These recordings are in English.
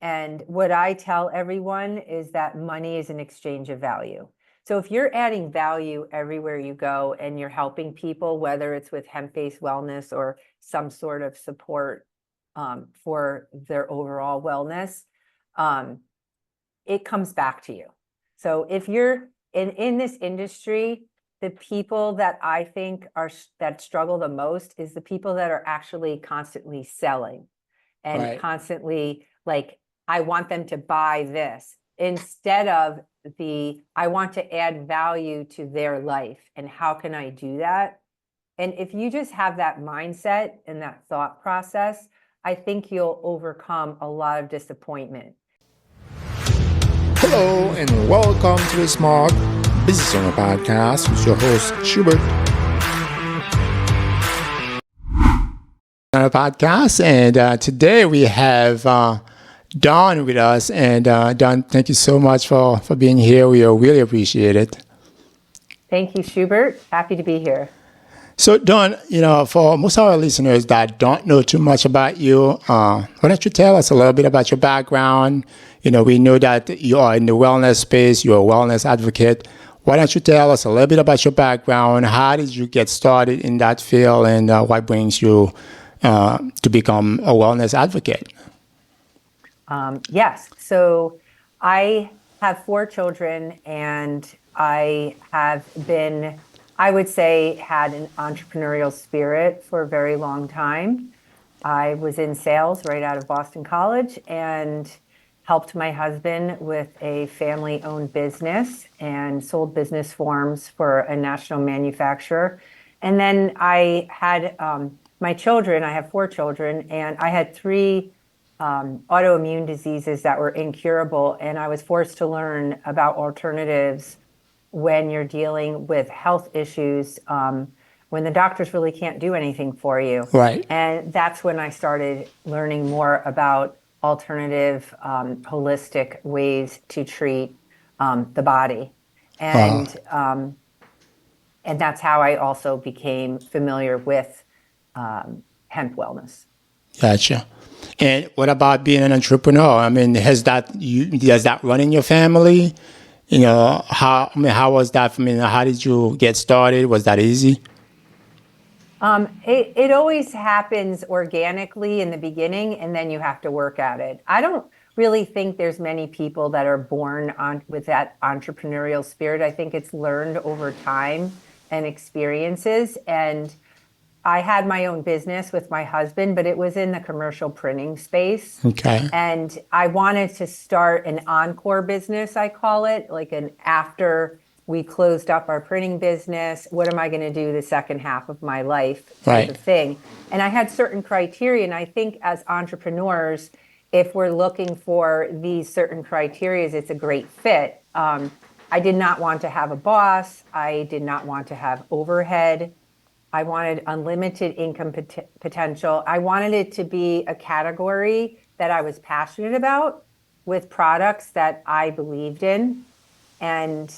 And what I tell everyone is that money is an exchange of value. So if you're adding value everywhere you go and you're helping people, whether it's with hemp-based wellness or some sort of support for their overall wellness, it comes back to you. So if you're in this industry, the people that I think that struggle the most is the people that are actually constantly selling and constantly like, I want them to buy this instead of I want to add value to their life. And how can I do that? And if you just have that mindset and that thought process, I think you'll overcome a lot of disappointment. Hello and welcome to the Smart Business Owner Podcast with your host, Schubert. On a podcast, and today we have Dawn with us. And Dawn, thank you so much for being here. We really appreciate it. Thank you, Schubert. Happy to be here. So, Dawn, for most of our listeners that don't know too much about you, why don't you tell us a little bit about your background? We know that you are in the wellness space. You're a wellness advocate. Why don't you tell us a little bit about your background? How did you get started in that field, and what brings you to become a wellness advocate? Yes. So I have 4 children, and I have been, I would say, had an entrepreneurial spirit for a very long time. I was in sales right out of Boston College and helped my husband with a family-owned business and sold business forms for a national manufacturer. And then I had my children. I have 4 children, and I had 3 autoimmune diseases that were incurable, and I was forced to learn about alternatives when you're dealing with health issues, when the doctors really can't do anything for you. Right. And that's when I started learning more about alternative, holistic ways to treat the body. And that's how I also became familiar with hemp wellness. Gotcha. And what about being an entrepreneur? I mean, does that run in your family? How was that? I mean, how did you get started? Was that easy? It always happens organically in the beginning, and then you have to work at it. I don't really think there's many people that are born with that entrepreneurial spirit. I think it's learned over time and experiences. And I had my own business with my husband, but it was in the commercial printing space. Okay. And I wanted to start an encore business, I call it, like an after we closed up our printing business, what am I going to do the second half of my life type of thing. And I had certain criteria. And I think as entrepreneurs, if we're looking for these certain criteria, it's a great fit. I did not want to have a boss. I did not want to have overhead. I wanted unlimited income potential. I wanted it to be a category that I was passionate about with products that I believed in, and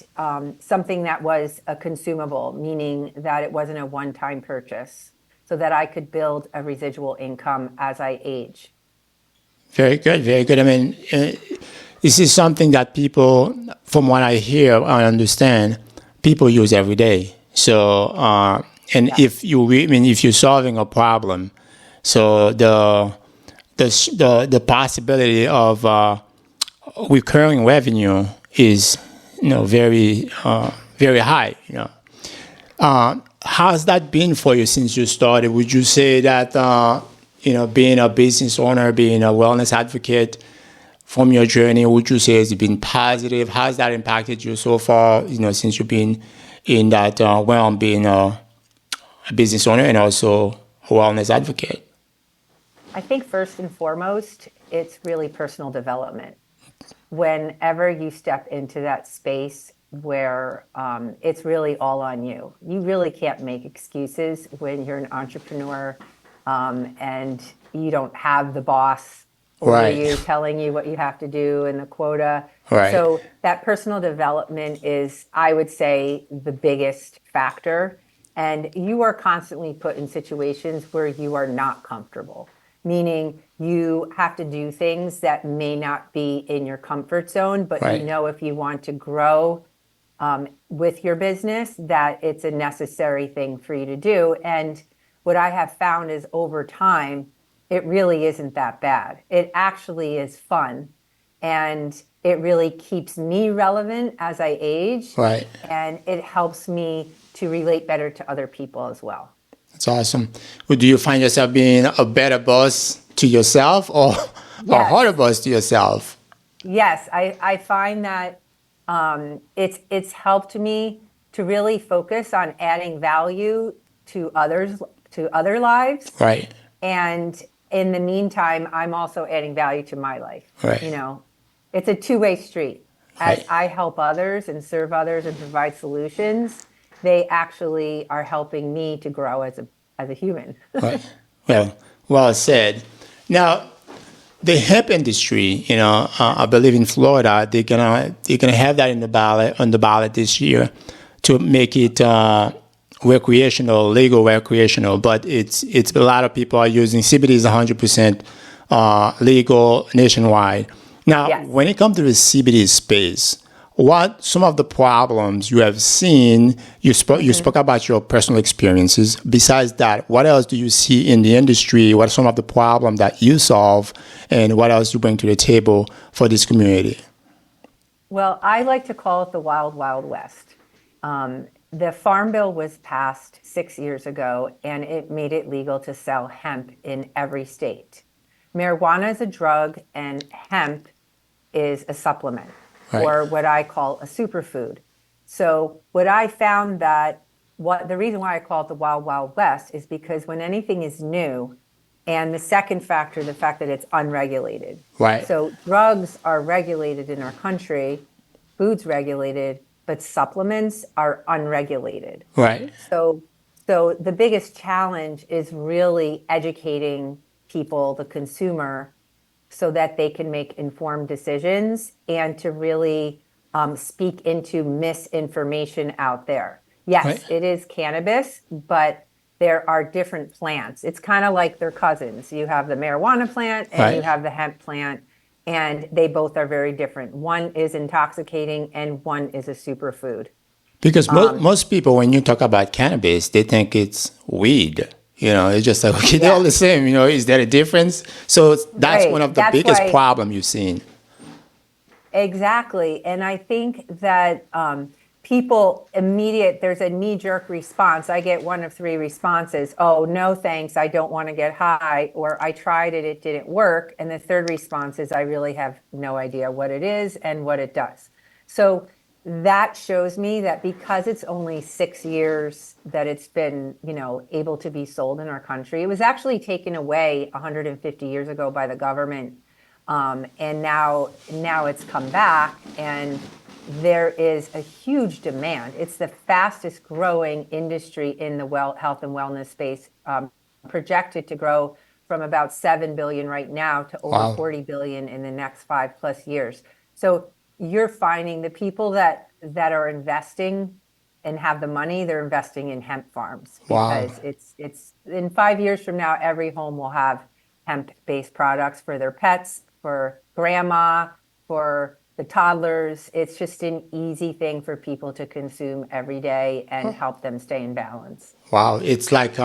something that was a consumable, meaning that it wasn't a one-time purchase, so that I could build a residual income as I age. Very good, very good. I mean, this is something that people, from what I hear, I understand, people use every day. So, if you're solving a problem, so the possibility of recurring revenue is very high. How's that been for you since you started? Would you say that being a business owner, being a wellness advocate, from your journey, would you say it's been positive? How's that impacted you so far? Since you've been in that realm, being a business owner and also a wellness advocate? I think first and foremost, it's really personal development. Whenever you step into that space where it's really all on you, you really can't make excuses when you're an entrepreneur and you don't have the boss over you telling you what you have to do and the quota. Right. So that personal development is, I would say, the biggest factor. And you are constantly put in situations where you are not comfortable. meaning you have to do things that may not be in your comfort zone, but Right. you know if you want to grow with your business, that it's a necessary thing for you to do. And what I have found is over time, it really isn't that bad. It actually is fun. And it really keeps me relevant as I age. Right. And it helps me to relate better to other people as well. That's awesome. Well, do you find yourself being a better boss to yourself or a Yes. harder boss to yourself? Yes, I find that it's helped me to really focus on adding value to others, to other lives. Right. And in the meantime, I'm also adding value to my life. Right. You know, it's a two-way street. As Right. I help others and serve others and provide solutions, they actually are helping me to grow as a human. Right. Well said. Now, the hemp industry, I believe in Florida, they're gonna have that on the ballot this year to make it legal recreational. But it's a lot of people are using CBD is 100% legal nationwide. Now, Yes. when it comes to the CBD space, what some of the problems you have seen? You spoke about your personal experiences. Besides that, what else do you see in the industry? What are some of the problems that you solve, and what else you bring to the table for this community? Well, I like to call it the Wild, Wild West. The Farm Bill was passed 6 years ago, and it made it legal to sell hemp in every state. Marijuana is a drug, and hemp is a supplement, Right. or what I call a superfood. So what I found the reason why I call it the Wild, Wild West is because when anything is new, and the second factor, the fact that it's unregulated. Right. So drugs are regulated in our country, food's regulated, but supplements are unregulated. Right. So the biggest challenge is really educating people, the consumer, so that they can make informed decisions and to really speak into misinformation out there. Yes, Right. it is cannabis, but there are different plants. It's kind of like they're cousins. You have the marijuana plant and you Right. have the hemp plant, and they both are very different. One is intoxicating and one is a superfood. Because most people, when you talk about cannabis, they think it's weed. It's just like, okay, they're all the same. Is there a difference? So that's Right. one of the That's biggest why- problem you've seen. Exactly. And I think that there's a knee-jerk response. I get one of three responses. Oh, no, thanks. I don't want to get high. Or I tried it, it didn't work. And the third response is I really have no idea what it is and what it does. So that shows me that because it's only 6 years that it's been, able to be sold in our country, it was actually taken away 150 years ago by the government. And now it's come back, and there is a huge demand. It's the fastest growing industry in the health and wellness space, projected to grow from about 7 billion right now to over Wow. 40 billion in the next 5+ years. So you're finding the people that are investing and have the money, they're investing in hemp farms, Wow. because it's in 5 years from now, every home will have hemp-based products for their pets, for grandma, for the toddlers. It's just an easy thing for people to consume every day and help them stay in balance. Wow, it's like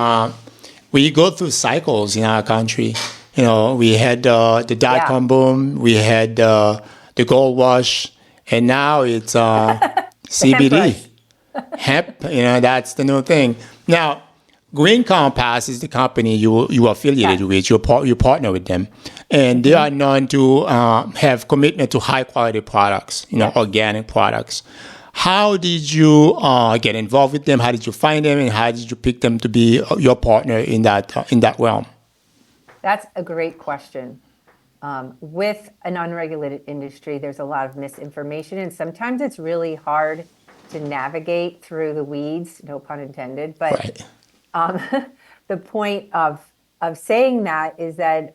we go through cycles in our country. We had the dot-com boom, we had the gold rush, and now it's CBD, hemp. That's the new thing. Now, Green Compass is the company you are affiliated with. You partner with them, and they are known to have commitment to high quality products. Organic products. How did you get involved with them? How did you find them, and how did you pick them to be your partner in that realm? That's a great question. With an unregulated industry, there's a lot of misinformation, and sometimes it's really hard to navigate through the weeds, no pun intended. But Right. the point of saying that is that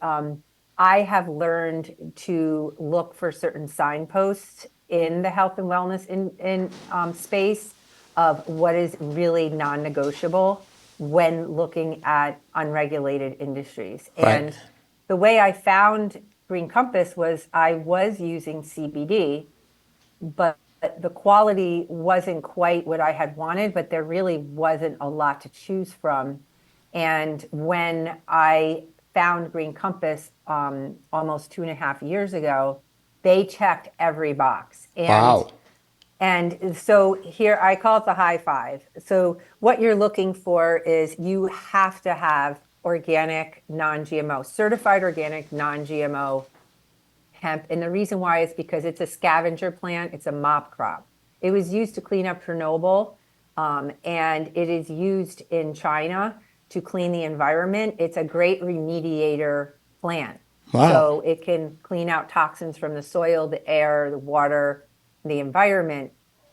I have learned to look for certain signposts in the health and wellness in space of what is really non-negotiable when looking at unregulated industries. Right. And the way I found Green Compass was I was using CBD, but the quality wasn't quite what I had wanted, but there really wasn't a lot to choose from. And when I found Green Compass almost 2.5 years ago, they checked every box. Wow. And so here I call it the high five. So what you're looking for is you have to have organic, non-GMO, certified organic, non-GMO hemp. And the reason why is because it's a scavenger plant. It's a mop crop. It was used to clean up Chernobyl, and it is used in China to clean the environment. It's a great remediator plant. Wow. So it can clean out toxins from the soil, the air, the water, the environment.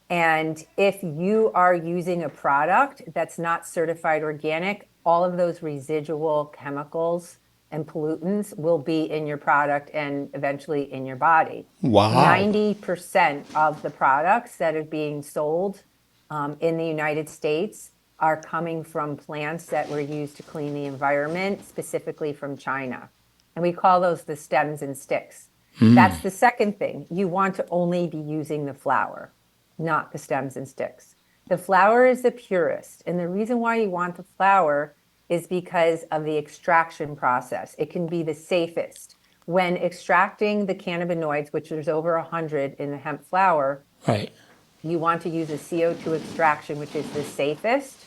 And if you are using a product that's not certified organic, all of those residual chemicals and pollutants will be in your product and eventually in your body. Wow. 90% of the products that are being sold in the United States are coming from plants that were used to clean the environment, specifically from China. And we call those the stems and sticks. That's the second thing. You want to only be using the flower, not the stems and sticks. The flower is the purest. And the reason why you want the flower is because of the extraction process. It can be the safest. When extracting the cannabinoids, which there's over 100 in the hemp flower, Right. you want to use a CO2 extraction, which is the safest.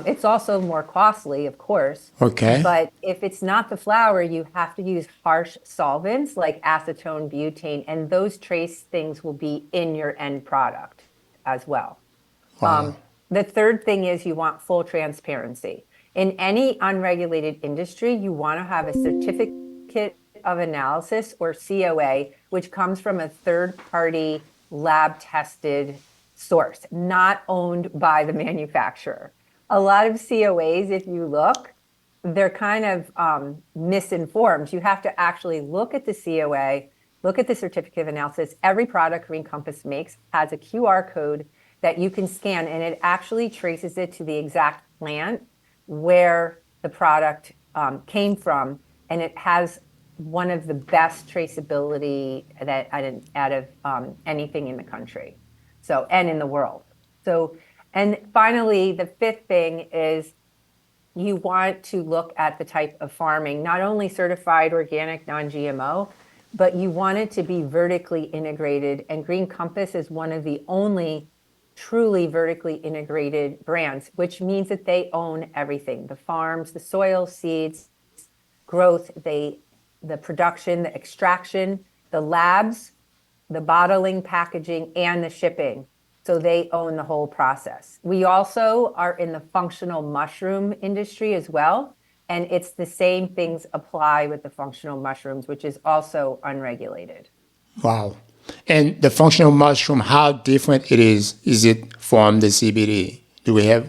It's also more costly, of course. Okay. But if it's not the flower, you have to use harsh solvents like acetone, butane, and those trace things will be in your end product as well. Wow. The third thing is you want full transparency. In any unregulated industry, you want to have a certificate of analysis, or COA, which comes from a third-party lab-tested source, not owned by the manufacturer. A lot of COAs, if you look, they're kind of misinformed. You have to actually look at the COA, look at the certificate of analysis. Every product Green Compass makes has a QR code that you can scan, and it actually traces it to the exact plant where the product came from, and it has one of the best traceability that out of anything in the country, so, and in the world. So, and finally, the fifth thing is you want to look at the type of farming, not only certified organic, non-GMO, but you want it to be vertically integrated. And Green Compass is one of the only truly vertically integrated brands, which means that they own everything: the farms, the soil, seeds, growth, the production, the extraction, the labs, the bottling, packaging, and the shipping. So they own the whole process. We also are in the functional mushroom industry as well. And it's the same things apply with the functional mushrooms, which is also unregulated. Wow. And the functional mushroom, how different it is it from the CBD?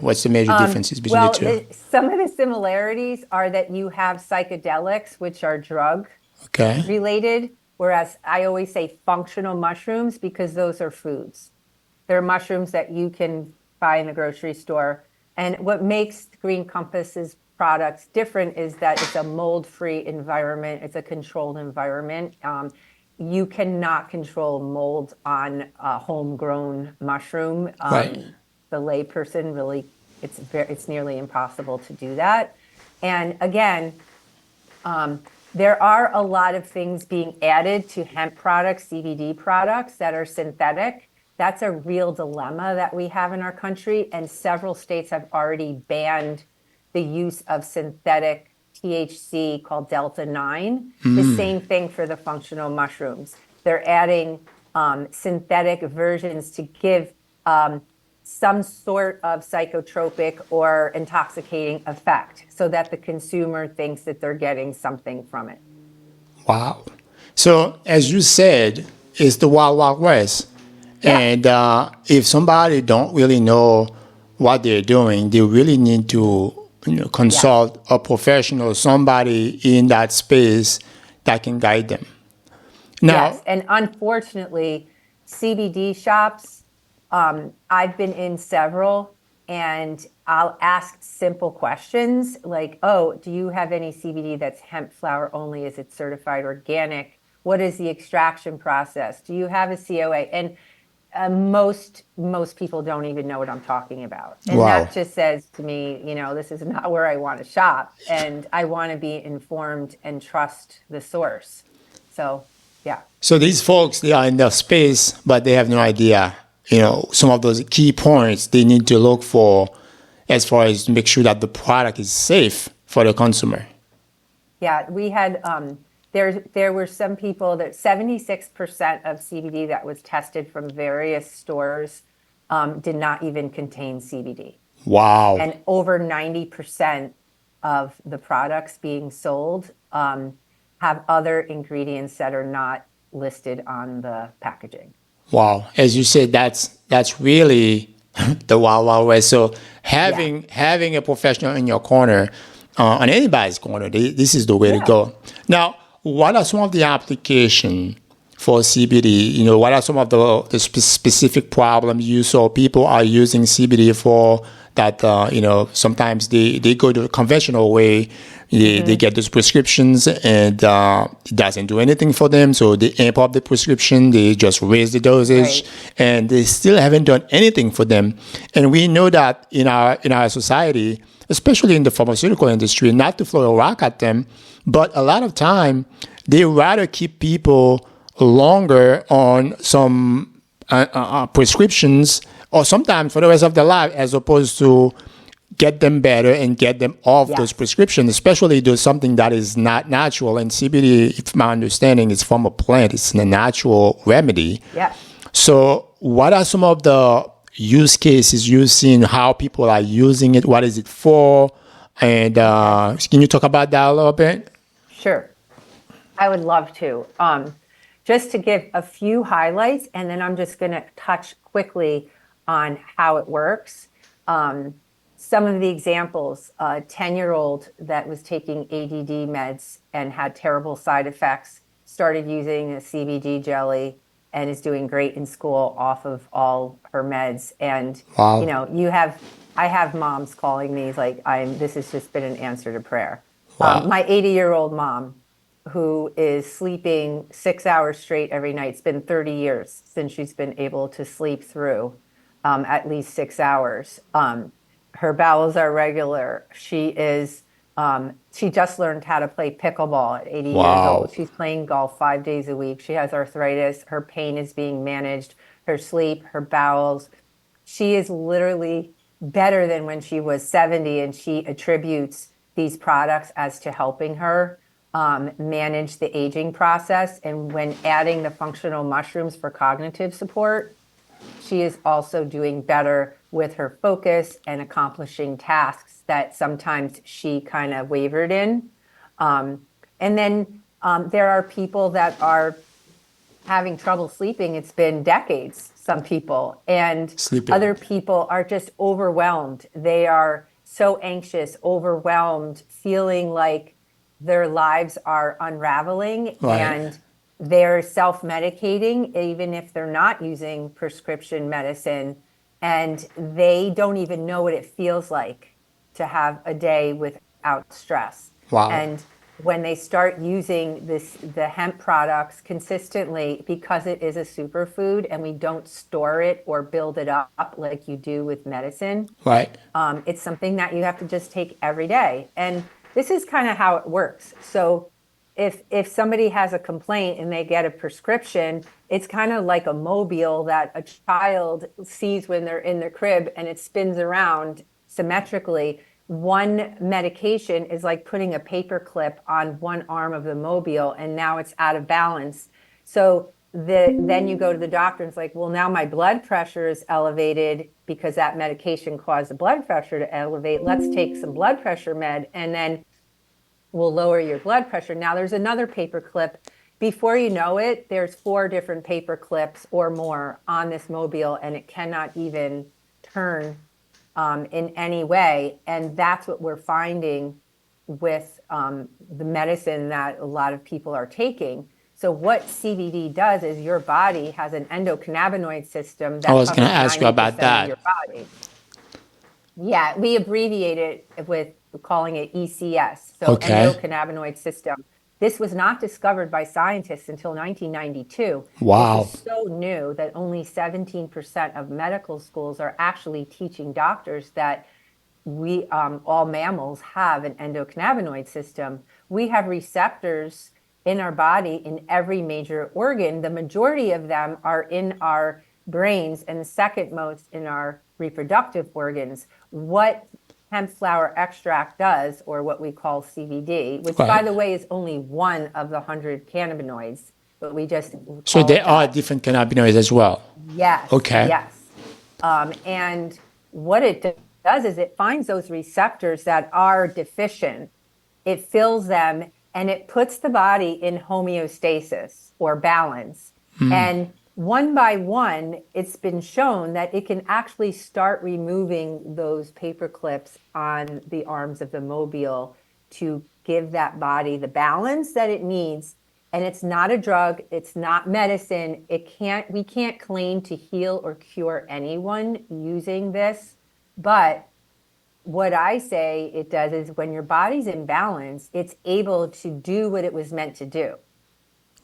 What's the major differences between the two? Some of the similarities are that you have psychedelics, which are drug related, whereas I always say functional mushrooms because those are foods. They're mushrooms that you can buy in the grocery store. And what makes Green Compass's products different is that it's a mold-free environment. It's a controlled environment. You cannot control mold on a homegrown mushroom. Right. The layperson really, it's nearly impossible to do that. And again, there are a lot of things being added to hemp products, CBD products that are synthetic. That's a real dilemma that we have in our country, and several states have already banned the use of synthetic THC called Delta-9. The same thing for the functional mushrooms. They're adding synthetic versions to give some sort of psychotropic or intoxicating effect so that the consumer thinks that they're getting something from it. Wow. So as you said, it's the Wild Wild West. Yeah. And if somebody don't really know what they're doing, they really need to consult a professional, somebody in that space that can guide them. Now, yes, and unfortunately, CBD shops, I've been in several, and I'll ask simple questions like, oh, do you have any CBD that's hemp flower only? Is it certified organic? What is the extraction process? Do you have a COA? And most people don't even know what I'm talking about. And Wow. that just says to me, this is not where I want to shop. And I want to be informed and trust the source. So, yeah. So these folks, they are in the space, but they have no idea, some of those key points they need to look for as far as to make sure that the product is safe for the consumer. Yeah, we had, there were some people that 76% of CBD that was tested from various stores did not even contain CBD. Wow. And over 90% of the products being sold have other ingredients that are not listed on the packaging. Wow. As you said, that's really the wild, wild west. So having a professional in your corner, on anybody's corner, this is the way to go. Now, what are some of the applications for CBD? What are some of the specific problems you saw people are using CBD for that, sometimes they go the conventional way. They get those prescriptions and it doesn't do anything for them. So they amp up the prescription. They just raise the dosage and they still haven't done anything for them. And we know that in our society, especially in the pharmaceutical industry, not to throw a rock at them, but a lot of time they rather keep people longer on some prescriptions or sometimes for the rest of their life as opposed to get them better and get them off those prescriptions, especially do something that is not natural. And CBD, if my understanding, is from a plant. It's a natural remedy. Yeah. So what are some of the use cases you've seen, how people are using it? What is it for? And can you talk about that a little bit? Sure. I would love to. Just to give a few highlights, and then I'm just going to touch quickly on how it works. Some of the examples, a 10-year-old that was taking ADD meds and had terrible side effects, started using a CBD jelly and is doing great in school off of all her meds. And, I have moms calling me like, this has just been an answer to prayer. Wow. My 80-year-old mom, who is sleeping 6 hours straight every night. It's been 30 years since she's been able to sleep through at least 6 hours. Her bowels are regular. She just learned how to play pickleball at 80 years old. She's playing golf 5 days a week. She has arthritis. Her pain is being managed. Her sleep, her bowels. She is literally better than when she was 70, and she attributes these products as to helping her manage the aging process. And when adding the functional mushrooms for cognitive support, she is also doing better with her focus and accomplishing tasks that sometimes she kind of wavered in. And then there are people that are having trouble sleeping. It's been decades, some people. And other people are just overwhelmed. They are so anxious, overwhelmed, feeling like their lives are unraveling and they're self-medicating, even if they're not using prescription medicine, and they don't even know what it feels like to have a day without stress. Wow. And when they start using the hemp products consistently, because it is a superfood and we don't store it or build it up like you do with medicine, it's something that you have to just take every day. And this is kind of how it works. So if somebody has a complaint and they get a prescription, it's kind of like a mobile that a child sees when they're in their crib and it spins around symmetrically. One medication is like putting a paper clip on one arm of the mobile, and now it's out of balance. So then you go to the doctor and it's like, well, now my blood pressure is elevated because that medication caused the blood pressure to elevate. Let's take some blood pressure med, and then we'll lower your blood pressure. Now there's another paper clip. Before you know it, there's 4 different paper clips or more on this mobile, and it cannot even turn in any way. And that's what we're finding with the medicine that a lot of people are taking. So what CBD does is your body has an endocannabinoid system that I was going to ask you about that. your body. Yeah, we abbreviate it with calling it ECS, so Okay. endocannabinoid system. This was not discovered by scientists until 1992. This is Wow. so new that only 17% of medical schools are actually teaching doctors that we all mammals have an endocannabinoid system. We have receptors in our body in every major organ. The majority of them are in our brains, and the second most in our reproductive organs. What hemp flower extract does, or what we call CBD, which by Right. the way is only one of the 100 cannabinoids, but we just So call there it are that. different cannabinoids as well. Yes, Okay. yes. And what it does is it finds those receptors that are deficient, it fills them, and it puts the body in homeostasis or balance. And one by one, it's been shown that it can actually start removing those paper clips on the arms of the mobile to give that body the balance that it needs. And it's not a drug, it's not medicine. We can't claim to heal or cure anyone using this. But what I say it does is when your body's in balance, it's able to do what it was meant to do,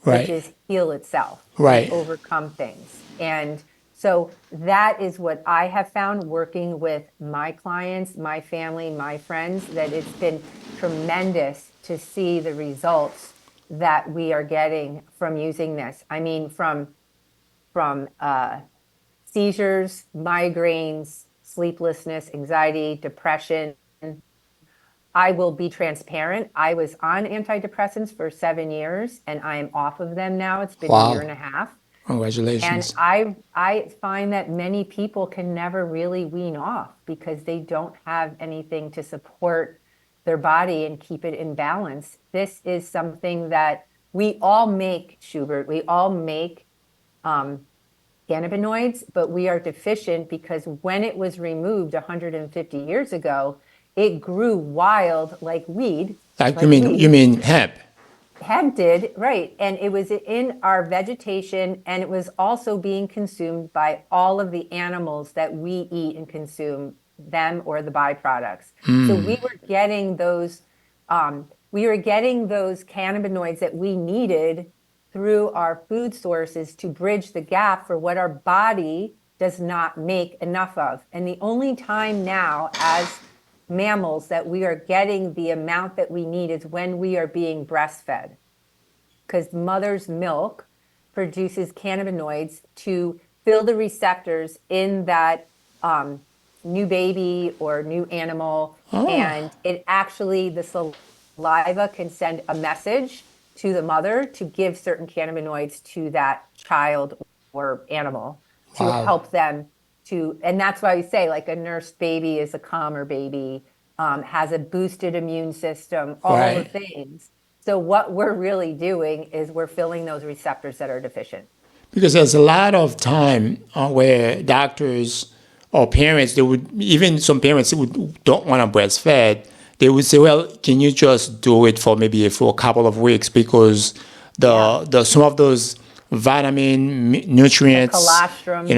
which Right. is heal itself and Right. overcome things. And so that is what I have found working with my clients, my family, my friends, that it's been tremendous to see the results that we are getting from using this. I mean, from seizures, migraines, sleeplessness, anxiety, depression. I will be transparent. I was on antidepressants for 7 years and I am off of them now. It's been a year and Wow. a half. And Congratulations. I find that many people can never really wean off because they don't have anything to support their body and keep it in balance. This is something that we all make, Schubert. We all make cannabinoids, but we are deficient because when it was removed 150 years ago, it grew wild like weed, Like like you weed. mean hemp? Hemp did, right. And it was in our vegetation, and it was also being consumed by all of the animals that we eat and consume, them or the byproducts. So we were getting those cannabinoids that we needed through our food sources to bridge the gap for what our body does not make enough of. And the only time now as mammals that we are getting the amount that we need is when we are being breastfed, because mother's milk produces cannabinoids to fill the receptors in that new baby or new animal. Oh. And it actually, the saliva can send a message to the mother to give certain cannabinoids to that child or animal to Wow. help them and that's why we say like a nursed baby is a calmer baby, has a boosted immune system, all the Right. things. So what we're really doing is we're filling those receptors that are deficient. Because there's a lot of time where doctors or parents, they would, even some parents who don't want to breastfeed, they would say, well, can you just do it for maybe for a couple of weeks because Yeah. the some of those vitamin nutrients, Colostrum. that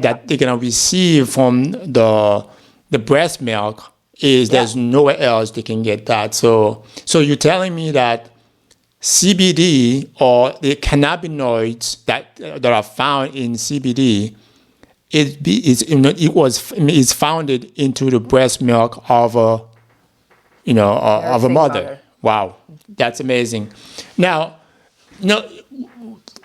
Yeah. they're gonna receive from the breast milk is Yeah. there's nowhere else they can get that. So you're telling me that CBD or the cannabinoids that are found in CBD is founded into the breast milk of a Nursing mother. mother. Wow, that's amazing. Now,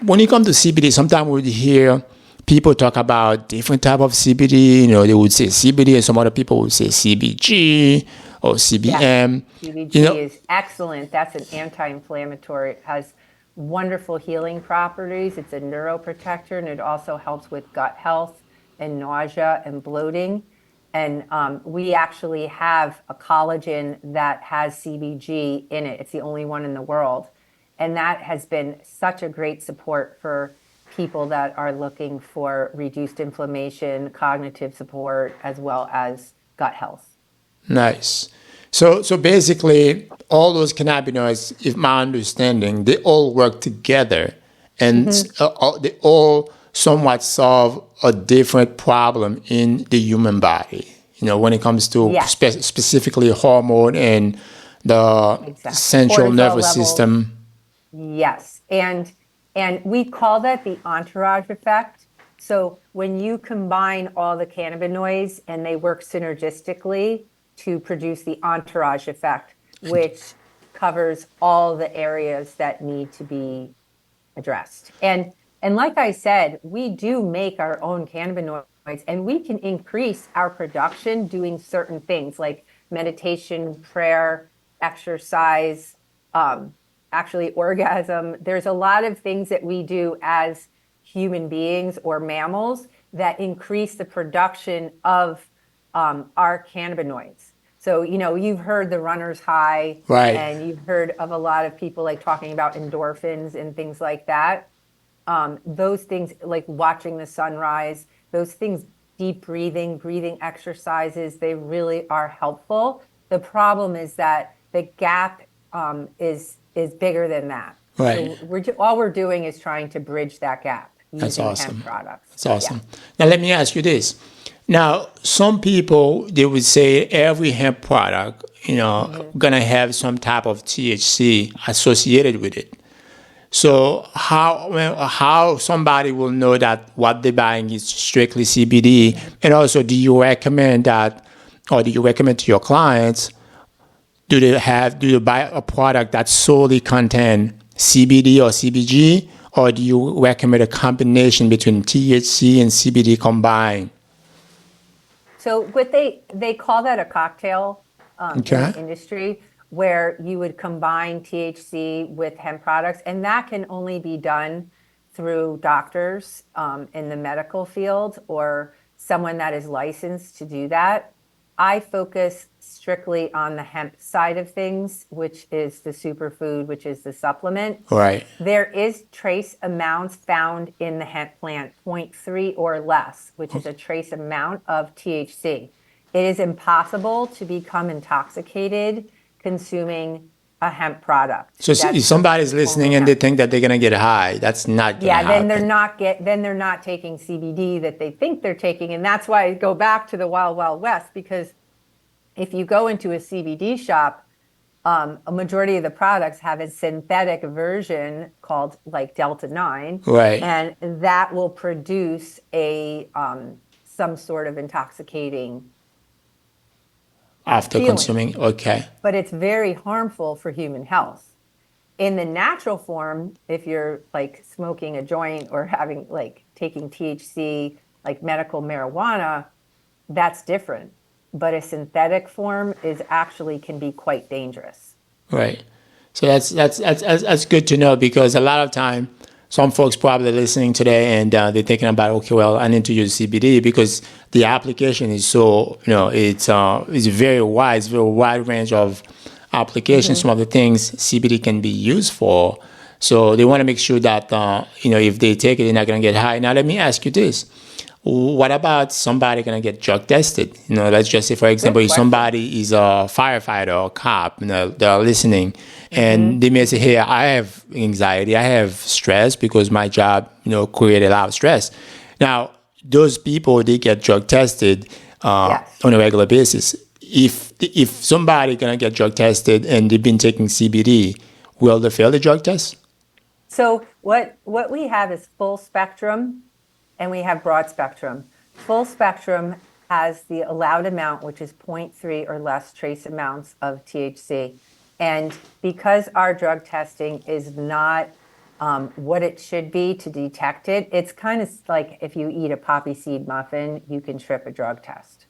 when it comes to CBD, sometimes we would hear people talk about different type of CBD. They would say CBD, and some other people would say CBG or CBM. CBG is excellent. That's an anti-inflammatory. It has wonderful healing properties. It's a neuroprotector, and it also helps with gut health and nausea and bloating. And we actually have a collagen that has CBG in it. It's the only one in the world. And that has been such a great support for people that are looking for reduced inflammation, cognitive support, as well as gut health. Nice. So basically, all those cannabinoids, if my understanding, they all work together, and they all somewhat solve a different problem in the human body. when it comes to Yes. specifically hormone and the Exactly. central Cortisol nervous levels. system. Yes. And we call that the entourage effect. So when you combine all the cannabinoids and they work synergistically to produce the entourage effect, which covers all the areas that need to be addressed. And like I said, we do make our own cannabinoids and we can increase our production doing certain things like meditation, prayer, exercise, actually orgasm. There's a lot of things that we do as human beings or mammals that increase the production of our cannabinoids. So, you've heard the runner's high, Right. and you've heard of a lot of people like talking about endorphins and things like that. Those things like watching the sunrise, those things, deep breathing exercises, they really are helpful. The problem is that the gap is bigger than that. Right. So all we're doing is trying to bridge that gap using awesome. hemp products. That's awesome. Now, let me ask you this. Now, some people, they would say every hemp product, going to have some type of THC associated with it. So how somebody will know that what they're buying is strictly CBD? And also, do you recommend that, or do you recommend to your clients, do you buy a product that solely contains CBD or CBG, or do you recommend a combination between THC and CBD combined? So what they call that a cocktail in the industry, where you would combine THC with hemp products, and that can only be done through doctors in the medical field or someone that is licensed to do that. I focus strictly on the hemp side of things, which is the superfood, which is the supplement. Right. There is trace amounts found in the hemp plant, 0.3 or less, which is a trace amount of THC. It is impossible to become intoxicated consuming a hemp product. So if somebody's listening and they think that they're gonna get high, that's not gonna happen. then they're not taking CBD that they think they're taking, and that's why I go back to the Wild Wild West, because if you go into a CBD shop, a majority of the products have a synthetic version called like Delta 9, right? And that will produce a some sort of intoxicating after feeling. Consuming. Okay. But it's very harmful for human health. In the natural form, if you're like smoking a joint or having like taking THC, like medical marijuana, that's different. But a synthetic form is actually can be quite dangerous. Right. So that's good to know, because a lot of time some folks probably listening today and they're thinking about, okay, well, I need to use CBD because the application is so, it's very wide range of applications. Mm-hmm. Some of the things CBD can be used for. So they want to make sure that, if they take it, they're not going to get high. Now, let me ask you this. What about somebody going to get drug tested? Let's just say, for example, if somebody is a firefighter or a cop, they're listening, and they may say, hey, I have anxiety, I have stress because my job, created a lot of stress. Now, those people, they get drug tested on a regular basis. If somebody going to get drug tested and they've been taking CBD, will they fail the drug test? So what we have is full spectrum, and we have broad spectrum. Full spectrum has the allowed amount, which is 0.3 or less trace amounts of THC. And because our drug testing is not what it should be to detect it, it's kind of like if you eat a poppy seed muffin, you can trip a drug test.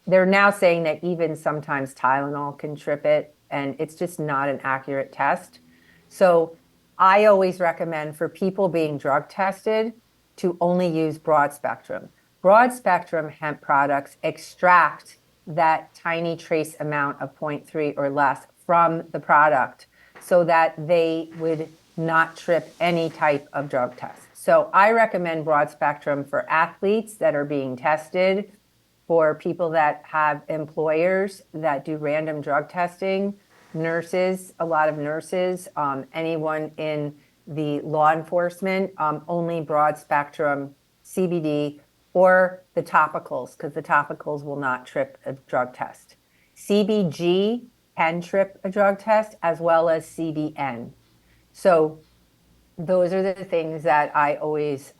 They're now saying that even sometimes Tylenol can trip it, and it's just not an accurate test. So I always recommend for people being drug tested to only use broad spectrum. Broad spectrum hemp products extract that tiny trace amount of 0.3 or less from the product so that they would not trip any type of drug test. So I recommend broad spectrum for athletes that are being tested, for people that have employers that do random drug testing, nurses, a lot of nurses, anyone in the law enforcement, only broad spectrum CBD or the topicals, because the topicals will not trip a drug test. CBG can trip a drug test, as well as CBN. So those are the things that I always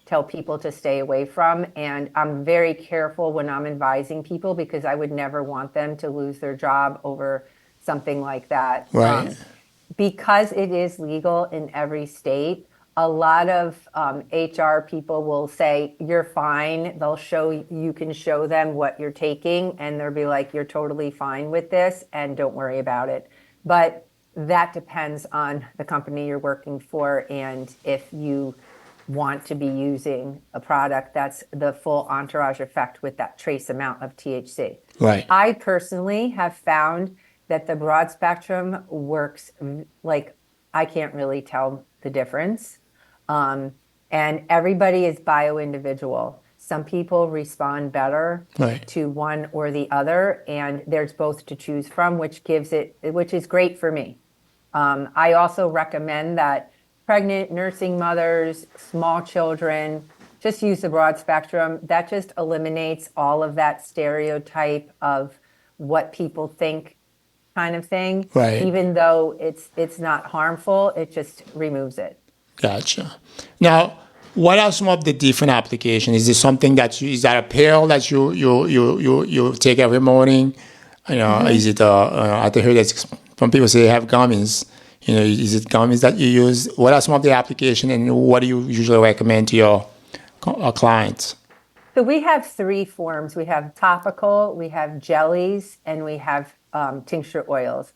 tell people to stay away from. And I'm very careful when I'm advising people, because I would never want them to lose their job over something like that. Right. Because it is legal in every state, a lot of HR people will say, you're fine. You can show them what you're taking, and they'll be like, you're totally fine with this, and don't worry about it. But that depends on the company you're working for, and if you want to be using a product that's the full entourage effect with that trace amount of THC. Right. I personally have found that the broad spectrum works, like, I can't really tell the difference. And everybody is bio-individual. Some people respond better Right. to one or the other, and there's both to choose from, which is great for me. I also recommend that pregnant, nursing mothers, small children, just use the broad spectrum. That just eliminates all of that stereotype of what people think kind of thing. Right. Even though it's not harmful, it just removes it. Gotcha. Now, what are some of the different applications? Is it something is that a pill that you take every morning? Is it I heard that some people say they have gummies. Is it gummies that you use? What are some of the applications, and what do you usually recommend to your clients? So we have three forms. We have topical, we have jellies, and we have tincture oils.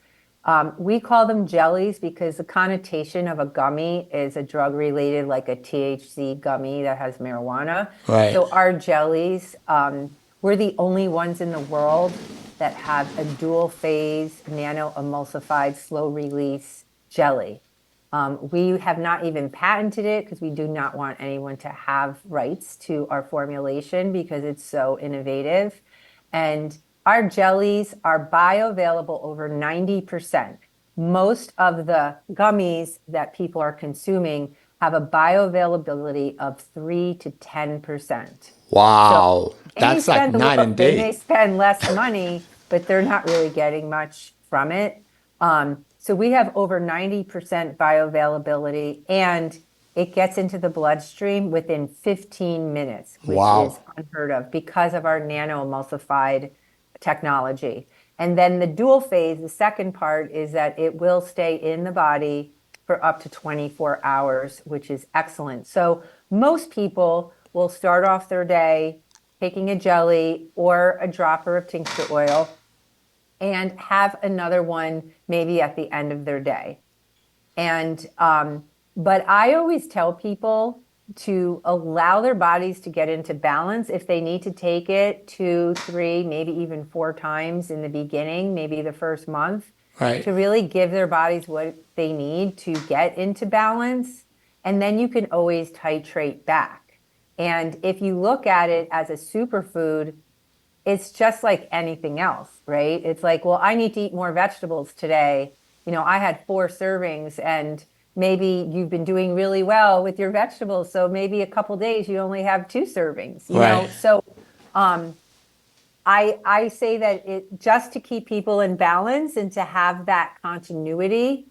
We call them jellies because the connotation of a gummy is a drug related, like a THC gummy that has marijuana. Right. So our jellies, we're the only ones in the world that have a dual phase nano emulsified slow release jelly. We have not even patented it because we do not want anyone to have rights to our formulation because it's so innovative. And our jellies are bioavailable over 90%. Most of the gummies that people are consuming have a bioavailability of 3 to 10%. Wow. So That's like night and day. They may spend less money, but they're not really getting much from it. So we have over 90% bioavailability, and it gets into the bloodstream within 15 minutes, which is unheard of because of our nano-emulsified technology. And then the dual phase, the second part, is that it will stay in the body for up to 24 hours, which is excellent. So most people will start off their day taking a jelly or a dropper of tincture oil and have another one maybe at the end of their day. And but I always tell people to allow their bodies to get into balance. If they need to take it 2, 3, maybe even 4 times in the beginning, maybe the first month, Right. to really give their bodies what they need to get into balance. And then you can always titrate back. And if you look at it as a superfood, it's just like anything else, right? It's like, well, I need to eat more vegetables today. I had 4 servings, and maybe you've been doing really well with your vegetables. So maybe a couple days you only have 2 servings, you know? So I say that it just to keep people in balance and to have that continuity,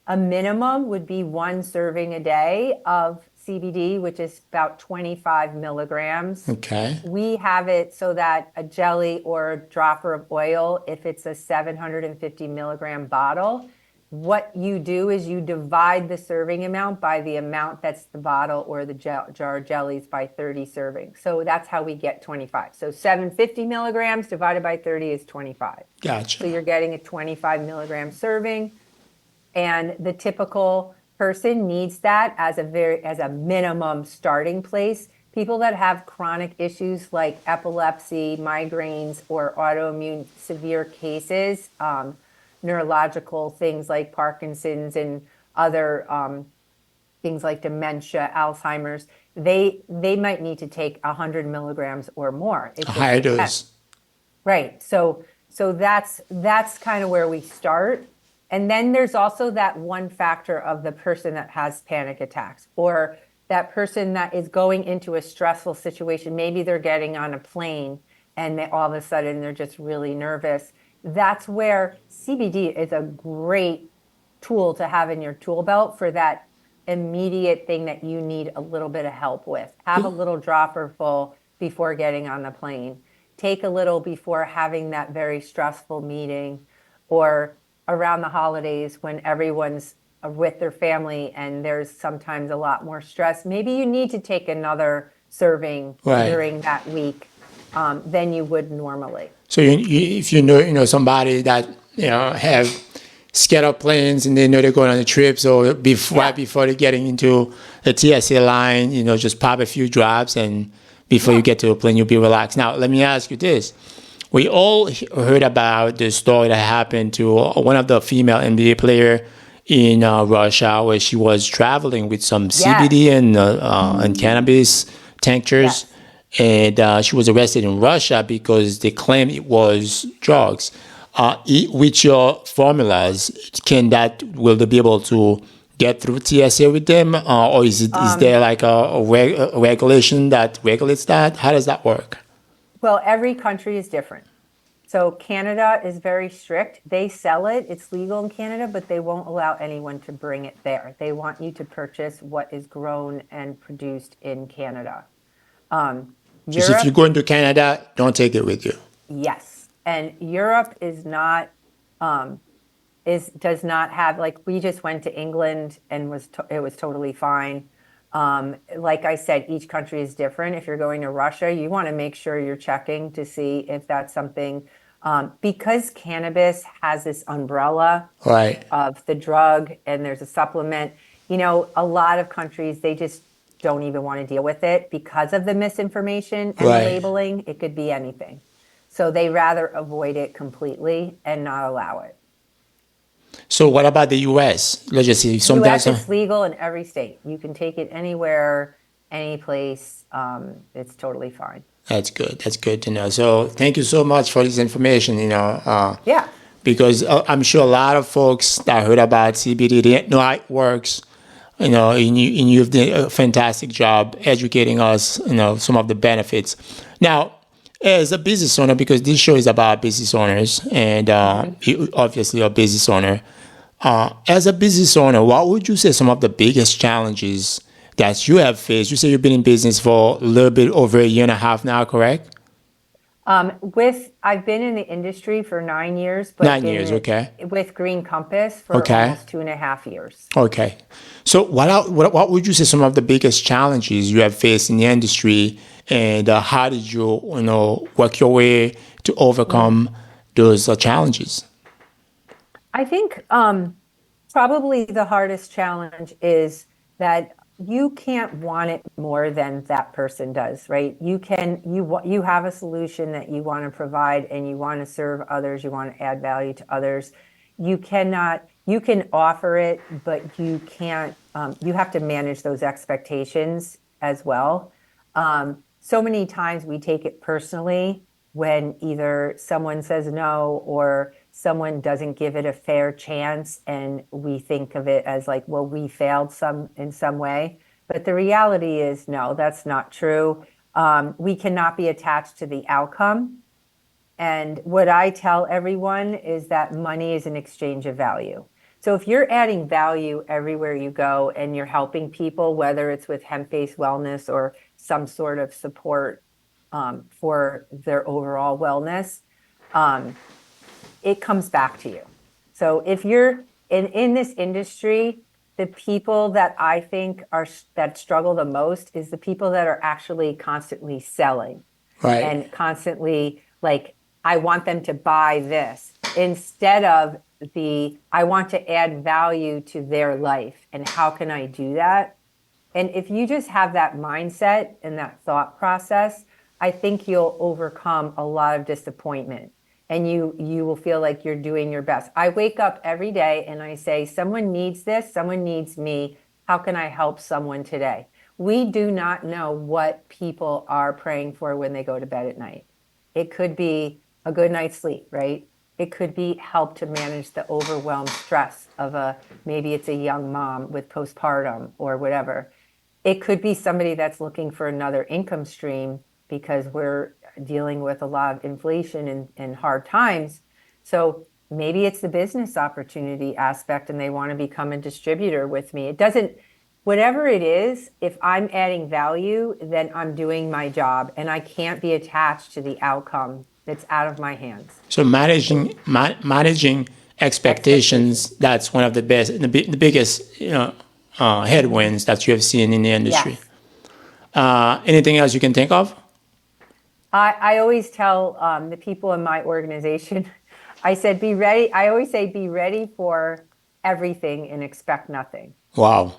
a minimum would be 1 serving a day of CBD, which is about 25 milligrams. Okay. We have it so that a jelly or a dropper of oil, if it's a 750 milligram bottle, what you do is you divide the serving amount by the amount that's the bottle or the jar of jellies by 30 servings. So that's how we get 25. So 750 milligrams divided by 30 is 25. Gotcha. So you're getting a 25 milligram serving, and the typical person needs that as a minimum starting place. People that have chronic issues like epilepsy, migraines, or autoimmune severe cases, neurological things like Parkinson's and other things like dementia, Alzheimer's, they might need to take 100 milligrams or more. A higher dose. Right. So that's kind of where we start. And then there's also that one factor of the person that has panic attacks or that person that is going into a stressful situation, maybe they're getting on a plane and all of a sudden they're just really nervous. That's where CBD is a great tool to have in your tool belt for that immediate thing that you need a little bit of help with. Have a little dropper full before getting on the plane. Take a little before having that very stressful meeting, or around the holidays when everyone's with their family and there's sometimes a lot more stress. Maybe you need to take another serving during that week than you would normally. So if you know somebody that have scared of planes and they know they're going on a trip, so right before they're getting into the TSA line, just pop a few drops, and before you get to a plane, you'll be relaxed. Now, let me ask you this. We all heard about the story that happened to one of the female NBA player in Russia, where she was traveling with some CBD and cannabis tinctures. And she was arrested in Russia because they claimed it was drugs. With your formulas, will they be able to get through TSA with them, or is there like a regulation that regulates that? How does that work? Well, every country is different. So Canada is very strict. They sell it. It's legal in Canada, but they won't allow anyone to bring it there. They want you to purchase what is grown and produced in Canada. Just if you go into Canada, don't take it with you. Yes. And Europe is not, does not have, like, we just went to England and it was totally fine. Like I said, each country is different. If you're going to Russia, you want to make sure you're checking to see if that's something, because cannabis has this umbrella of the drug and there's a supplement. A lot of countries, they just don't even want to deal with it because of the misinformation and the labeling. It could be anything. So they rather avoid it completely and not allow it. So what about the U.S.? Let's just see. U.S. is legal in every state. You can take it anywhere, any place. It's totally fine. That's good. That's good to know. So thank you so much for this information. Because I'm sure a lot of folks that heard about CBD didn't know how it works. And you've done a fantastic job educating us. Some of the benefits. Now, as a business owner, because this show is about business owners, and you obviously are a business owner. As a business owner, what would you say some of the biggest challenges that you have faced? You say you've been in business for a little bit over a year and a half now, correct? I've been in the industry for 9 years. But 9 years, okay. With Green Compass for almost 2.5 years. Okay. So what would you say some of the biggest challenges you have faced in the industry, and how did you work your way to overcome those challenges? I think probably the hardest challenge is that you can't want it more than that person does, right? You have a solution that you want to provide, and you want to serve others. You want to add value to others. You can offer it, but you can't, you have to manage those expectations as well. So many times we take it personally when either someone says no or someone doesn't give it a fair chance, and we think of it as like, well, we failed in some way. But the reality is, no, that's not true. We cannot be attached to the outcome. And what I tell everyone is that money is an exchange of value. So if you're adding value everywhere you go and you're helping people, whether it's with hemp-based wellness or some sort of support for their overall wellness, it comes back to you. So if you're in this industry, the people that I think that struggle the most is the people that are actually constantly selling, and constantly like, I want them to buy this, instead of I want to add value to their life, and how can I do that? And if you just have that mindset and that thought process, I think you'll overcome a lot of disappointment, and you will feel like you're doing your best. I wake up every day and I say, someone needs this, someone needs me. How can I help someone today? We do not know what people are praying for when they go to bed at night. It could be a good night's sleep, right? It could be help to manage the overwhelmed stress of maybe it's a young mom with postpartum or whatever. It could be somebody that's looking for another income stream because we're dealing with a lot of inflation and hard times. So maybe it's the business opportunity aspect and they want to become a distributor with me. It doesn't, whatever it is, if I'm adding value, then I'm doing my job and I can't be attached to the outcome that's out of my hands. So managing expectations, that's one of the biggest, headwinds that you have seen in the industry. Yes. Anything else you can think of? I always tell the people in my organization, I said, be ready. I always say, be ready for everything and expect nothing. Wow.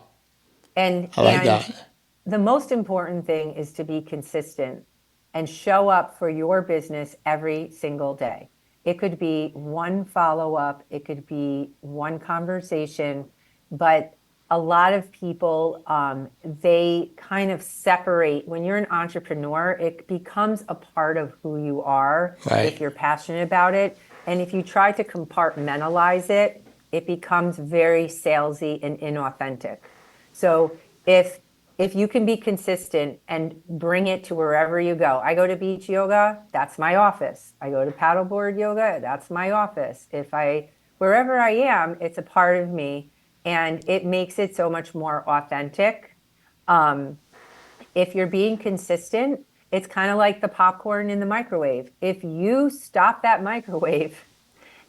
And I like that. The most important thing is to be consistent and show up for your business every single day. It could be one follow-up, it could be one conversation, but a lot of people, they kind of separate. When you're an entrepreneur, it becomes a part of who you are if you're passionate about it. And if you try to compartmentalize it, it becomes very salesy and inauthentic. So if you can be consistent and bring it to wherever you go. I go to beach yoga, that's my office. I go to paddleboard yoga, that's my office. Wherever I am, it's a part of me. And it makes it so much more authentic. If you're being consistent, it's kind of like the popcorn in the microwave. If you stop that microwave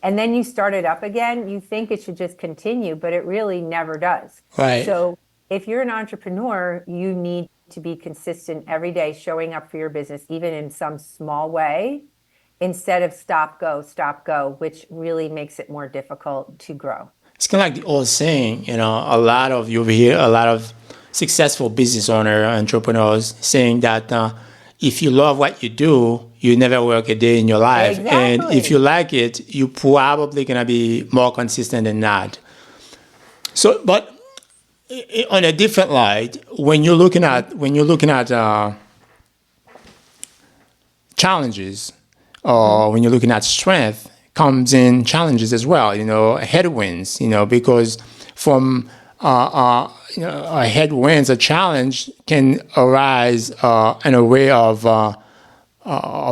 and then you start it up again, you think it should just continue, but it really never does. Right. So if you're an entrepreneur, you need to be consistent every day, showing up for your business, even in some small way, instead of stop, go, which really makes it more difficult to grow. It's kind of like the old saying, you over here, a lot of successful business entrepreneurs saying that if you love what you do, you never work a day in your life. Exactly. And if you like it, you're probably going to be more consistent than not. So, but on a different light, when you're looking at challenges, or when you're looking at strength, comes in challenges as well, headwinds, because from headwinds, a challenge can arise in a way of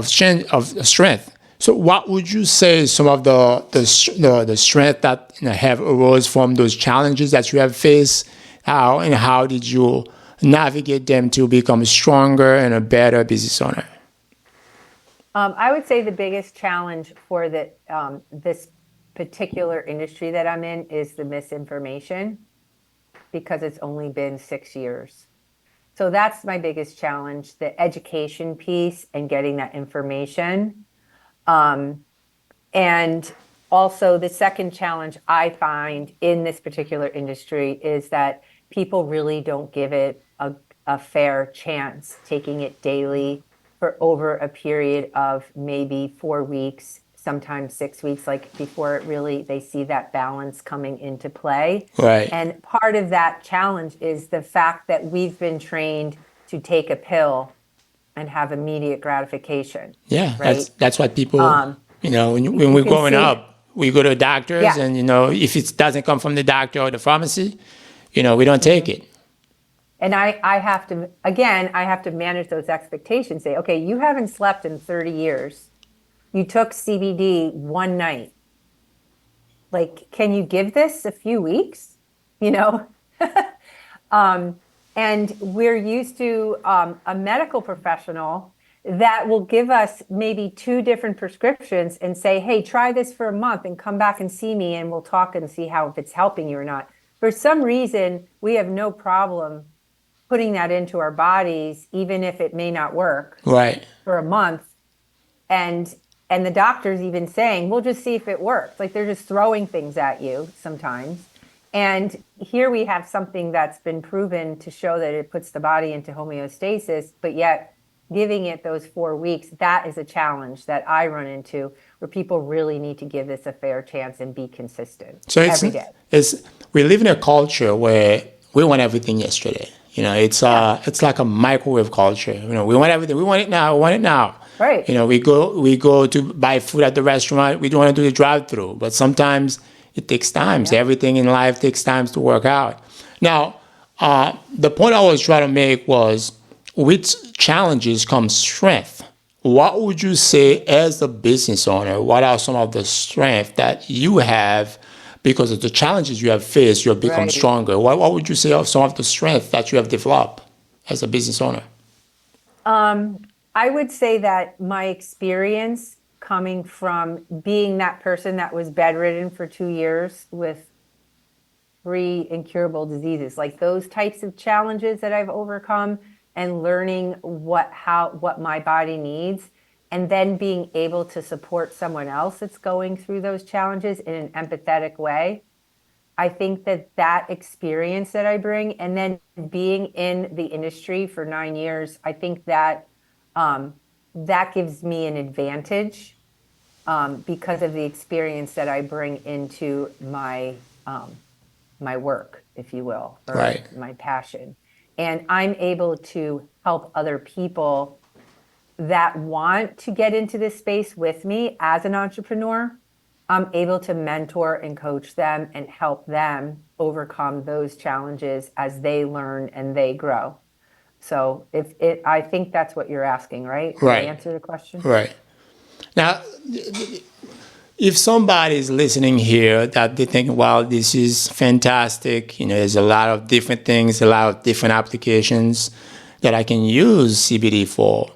strength. So what would you say some of the strength that have arose from those challenges that you have faced? How did you navigate them to become stronger and a better business owner? I would say the biggest challenge for this particular industry that I'm in is the misinformation, because it's only been 6 years. So that's my biggest challenge, the education piece and getting that information. And also the second challenge I find in this particular industry is that people really don't give it a fair chance, taking it daily for over a period of maybe 4 weeks, sometimes 6 weeks, like before they see that balance coming into play. Right. And part of that challenge is the fact that we've been trained to take a pill and have immediate gratification. Yeah, right? that's what people, when we're growing up, we go to doctors and, if it doesn't come from the doctor or the pharmacy, we don't take it. And I have to manage those expectations. Say, okay, you haven't slept in 30 years. You took CBD one night. Like, can you give this a few weeks? And we're used to a medical professional that will give us maybe 2 different prescriptions and say, hey, try this for a month and come back and see me and we'll talk and see if it's helping you or not. For some reason, we have no problem putting that into our bodies, even if it may not work for a month. And the doctor's even saying, we'll just see if it works. Like, they're just throwing things at you sometimes. And here we have something that's been proven to show that it puts the body into homeostasis, but yet giving it those 4 weeks, that is a challenge that I run into, where people really need to give this a fair chance and be consistent every day. We live in a culture where we want everything yesterday. It's like a microwave culture. We want everything. We want it now. We want it now. Right. We go to buy food at the restaurant. We don't want to do the drive-through, but sometimes it takes time. Yeah. Everything in life takes time to work out. Now, The point I was trying to make was, with challenges comes strength. What would you say as a business owner? What are some of the strengths that you have because of the challenges you have faced? You have become Right. stronger. What would you say are some of the strengths that you have developed as a business owner? I would say that my experience coming from being that person that was bedridden for 2 years with three incurable diseases, like those types of challenges that I've overcome, and learning what my body needs, and then being able to support someone else that's going through those challenges in an empathetic way. I think that experience that I bring, and then being in the industry for 9 years, I think that that gives me an advantage because of the experience that I bring into my work, if you will, or Right. my passion. And I'm able to help other people that want to get into this space with me as an entrepreneur. I'm able to mentor and coach them and help them overcome those challenges as they learn and they grow. So I think that's what you're asking, right? Did I Right. answer the question? Right. Now, if somebody is listening here that they think, wow, this is fantastic, there's a lot of different things, a lot of different applications that I can use CBD for.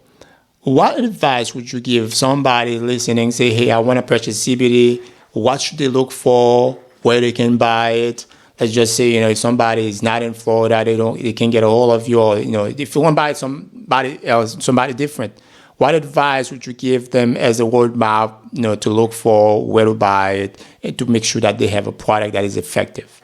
What advice would you give somebody listening, say, hey, I want to purchase CBD. What should they look for? Where they can buy it? Let's just say, if somebody is not in Florida, they can get a hold of you, or, if you want to buy somebody else, somebody different. What advice would you give them as a roadmap, to look for, where to buy it, and to make sure that they have a product that is effective?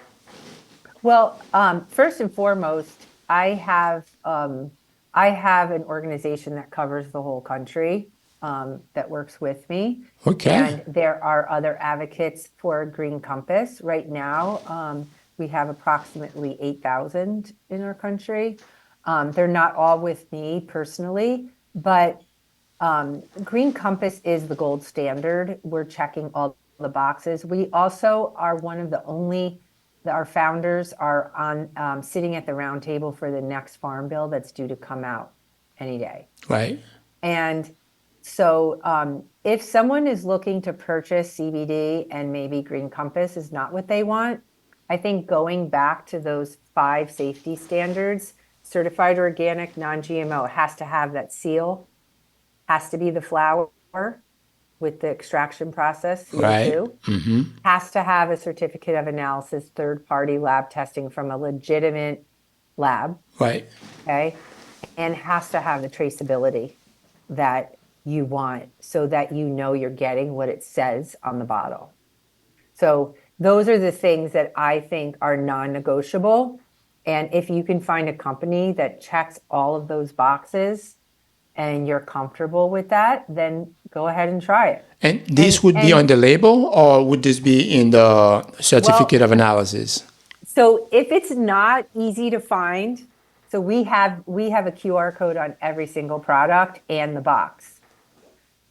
Well, first and foremost, I have an organization that covers the whole country that works with me. Okay. And there are other advocates for Green Compass. Right now, we have approximately 8,000 in our country. They're not all with me personally, but Green Compass is the gold standard. We're checking all the boxes. We also are one of the only, our founders are on sitting at the round table for the next farm bill that's due to come out any day. Right. And so if someone is looking to purchase CBD and maybe Green Compass is not what they want, I think going back to those 5 safety standards, certified organic, non-GMO, has to have that seal, has to be the flower with the extraction process, CO2, Right. has to have a certificate of analysis, third-party lab testing from a legitimate lab, Right. okay, and has to have the traceability that you want so that you're getting what it says on the bottle. So those are the things that I think are non-negotiable. And if you can find a company that checks all of those boxes and you're comfortable with that, then go ahead and try it. And this would be on the label, or would this be in the certificate Well, of analysis? So if it's not easy to find, so we have a QR code on every single product and the box.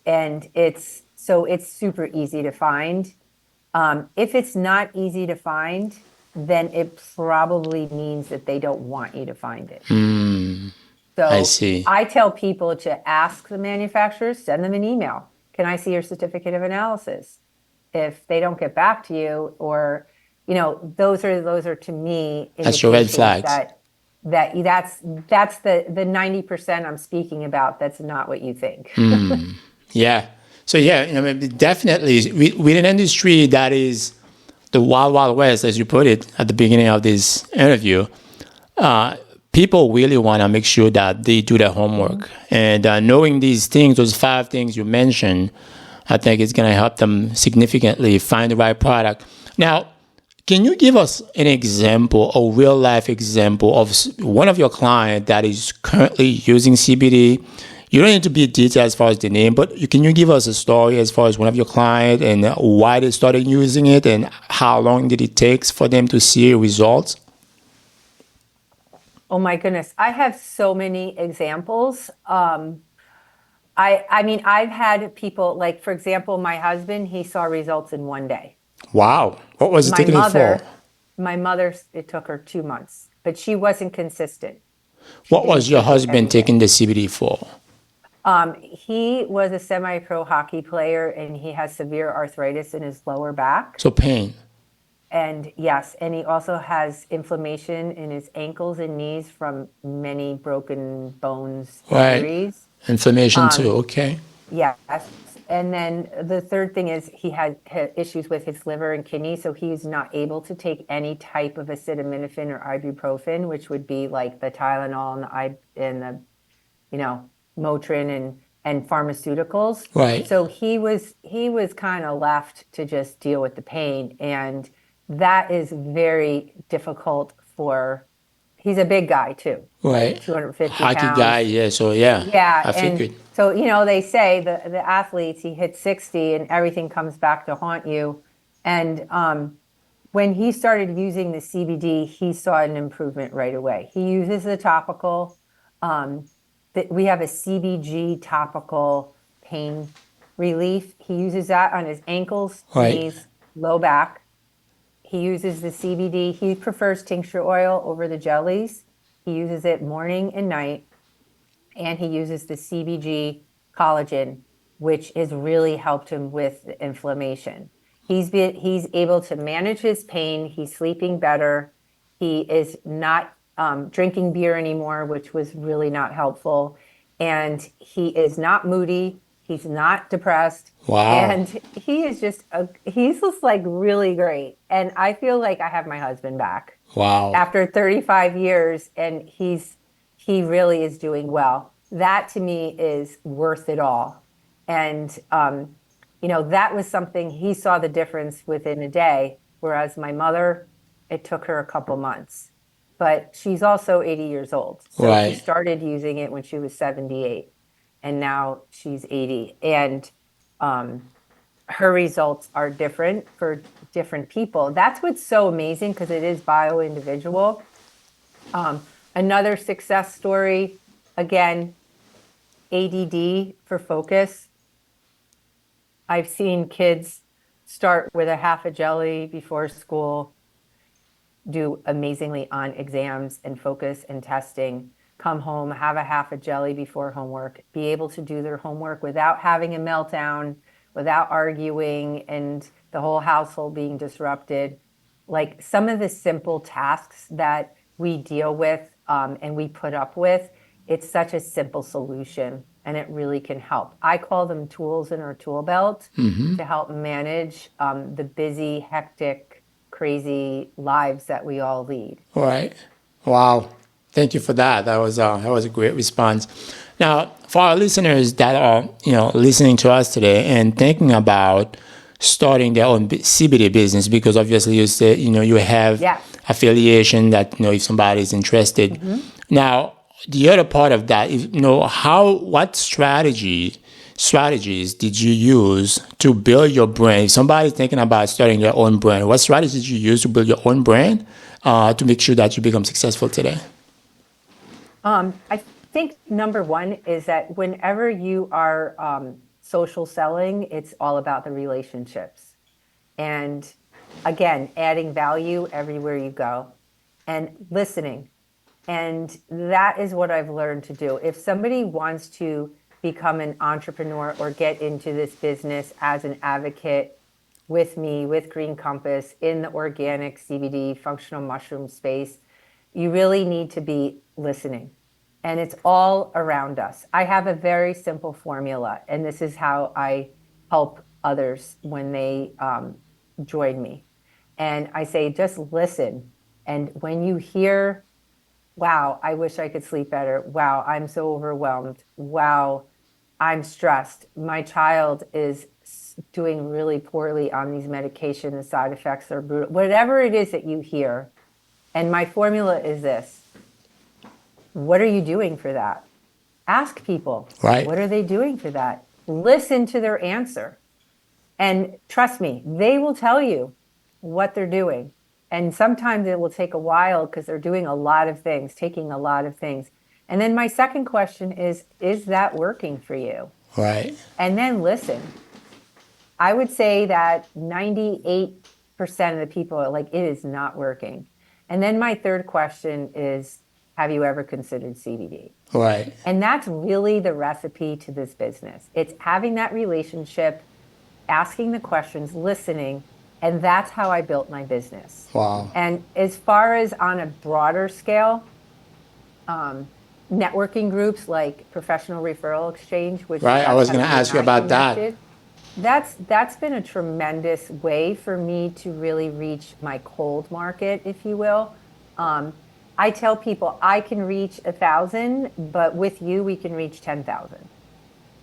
And it's super easy to find. If it's not easy to find, then it probably means that they don't want you to find it. So I see. I tell people to ask the manufacturers, send them an email. Can I see your certificate of analysis? If they don't get back to you, or those are to me That's your red flags. that's the 90% I'm speaking about. That's not what you think. Yeah. So yeah, definitely with an industry that is the wild, wild west, as you put it at the beginning of this interview, people really want to make sure that they do their homework. And knowing these things, those 5 things you mentioned, I think it's going to help them significantly find the right product. Now, can you give us an example, a real life example of one of your clients that is currently using CBD? You don't need to be detailed as far as the name, but can you give us a story as far as one of your clients and why they started using it and how long did it take for them to see results? Oh my goodness. I have so many examples. I've had people, like, for example, my husband, he saw results in 1 day. Wow. What was it taking it for? My mother, it took her 2 months. but she wasn't consistent. What was your husband taking the CBD for? He was a semi-pro hockey player, and he has severe arthritis in his lower back. So pain. And yes, and he also has inflammation in his ankles and knees from many broken bones, injuries. Inflammation too, okay. Yes. And then the third thing is he had issues with his liver and kidney, so he's not able to take any type of acetaminophen or ibuprofen, which would be like the Tylenol and the Motrin and pharmaceuticals. Right. So he was kind of left to just deal with the pain, and that is very difficult for. He's a big guy too. Right. 250 hockey pounds. Guy, yeah. So yeah. I figured. And so they say the athletes, he hits 60 and everything comes back to haunt you. And when he started using the CBD, he saw an improvement right away. He uses the topical. We have a CBG topical pain relief. He uses that on his ankles, knees, low back. He uses the CBD. He prefers tincture oil over the jellies. He uses it morning and night. And he uses the CBG collagen, which has really helped him with inflammation. He's able to manage his pain. He's sleeping better. He is not drinking beer anymore, which was really not helpful. And he is not moody. He's not depressed. Wow. And he's just like really great. And I feel like I have my husband back. Wow. After 35 years, and he really is doing well. That to me is worth it all. And, that was something he saw the difference within a day, whereas my mother, it took her a couple months. But she's also 80 years old. So she started using it when she was 78. And now she's 80. And her results are different for different people. That's what's so amazing, because it is bio-individual. Another success story, again, ADD for focus. I've seen kids start with a half a jelly before school, do amazingly on exams and focus and testing, come home, have a half a jelly before homework, be able to do their homework without having a meltdown, without arguing, and the whole household being disrupted. Like some of the simple tasks that we deal with and we put up with, it's such a simple solution, and it really can help. I call them tools in our tool belt to help manage the busy, hectic, crazy lives that we all lead. Right. Wow. Thank you for that. That was a great response. Now, for our listeners that are listening to us today and thinking about starting their own CBD business, because obviously you say you have affiliation that if somebody is interested. Now, the other part of that is what strategies did you use to build your brand? If somebody's thinking about starting their own brand, what strategies did you use to build your own brand to make sure that you become successful today? I think number one is that whenever you are social selling, it's all about the relationships. And again, adding value everywhere you go and listening. And that is what I've learned to do. If somebody wants to become an entrepreneur or get into this business as an advocate with me, with Green Compass, in the organic CBD functional mushroom space, you really need to be listening. And it's all around us. I have a very simple formula, and this is how I help others when they join me. And I say, just listen. And when you hear, wow, I wish I could sleep better. Wow, I'm so overwhelmed. Wow, I'm stressed. My child is doing really poorly on these medications. The side effects are brutal. Whatever it is that you hear. And my formula is this. What are you doing for that? Ask people. Right. What are they doing for that? Listen to their answer. And trust me, they will tell you what they're doing. And sometimes it will take a while because they're doing a lot of things, taking a lot of things. And then my second question is that working for you? Right. And then listen. I would say that 98% of the people are like, it is not working. And then my third question is, have you ever considered CBD? Right. And that's really the recipe to this business. It's having that relationship, asking the questions, listening, and that's how I built my business. Wow. And as far as on a broader scale, networking groups like Professional Referral Exchange, which Right. I was going to ask you about that. That's been a tremendous way for me to really reach my cold market, if you will. I tell people I can reach 1,000, but with you, we can reach 10,000.